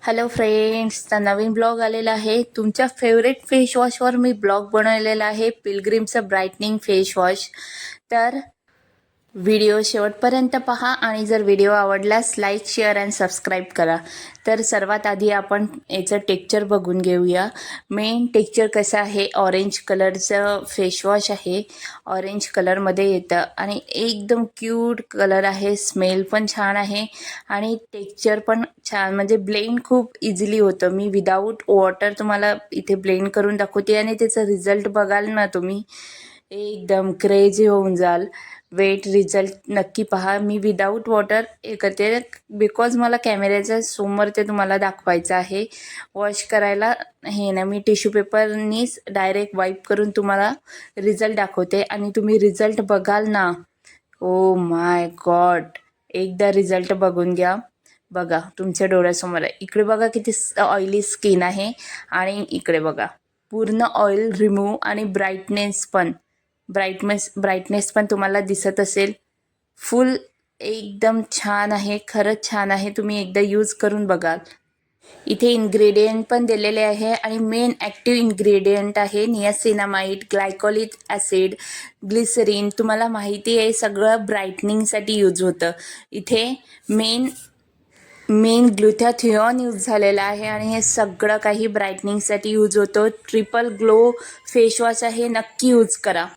Hello friends, तर नवीन blog आलेला आहे. तुमच्या फेवरेट फेस वॉशवर मी ब्लॉग बनवलेला आहे, पिलग्रिमचं ब्राईटनिंग फेस वॉश. तर व्हिडिओ शेवटपर्यंत पहा आणि जर व्हिडिओ आवडल्यास लाईक, शेअर अँड सबस्क्राईब करा. तर सर्वात आधी आपण याचं टेक्स्चर बघून घेऊया. मेन टेक्स्चर कसं आहे, ऑरेंज कलरचं फेसवॉश आहे. ऑरेंज कलरमध्ये येतं आणि एकदम क्यूट कलर आहे. स्मेल पण छान आहे आणि टेक्स्चर पण छान, म्हणजे ब्लेंड खूप इझिली होतं. मी विदाऊट वॉटर तुम्हाला इथे ब्लेंड करून दाखवते आणि त्याचा रिझल्ट बघाल ना तुम्ही, एकदम क्रेझी होऊन जाल. वेट रिझल्ट नक्की पहा. मी विदाऊट वॉटर हे करते बिकॉज मला कॅमेऱ्याच्या समोर ते तुम्हाला दाखवायचं आहे. वॉश करायला हे ना, मी टिश्यू पेपरनीच डायरेक्ट वाईप करून तुम्हाला रिझल्ट दाखवते आणि तुम्ही रिझल्ट बघाल ना, ओ माय गॉड. एकदा रिझल्ट बघून घ्या. बघा तुमच्या डोळ्यासमोर आहे. इकडे बघा किती ऑइली स्किन आहे आणि इकडे बघा पूर्ण ऑइल रिमूव्ह आणि ब्राईटनेस पण तुम्हाला दिसत असेल. फुल एकदम छान आहे, खरंच छान आहे. तुम्ही एकदा यूज करून बघाल. इथे इन्ग्रेडियंट पण दिलेले आहे आणि मेन ॲक्टिव्ह इन्ग्रेडियंट आहे नियासिनामाइड, ग्लायकोलिक ॲसिड, ग्लिसरीन. तुम्हाला माहिती आहे सगळं ब्राईटनिंगसाठी यूज होतं. इथे मेन ग्लुथॅथिऑन यूज झालेला आहे आणि हे सगळं काही ब्राईटनिंगसाठी यूज होतं. ट्रिपल ग्लो फेसवॉश आहे, नक्की यूज करा.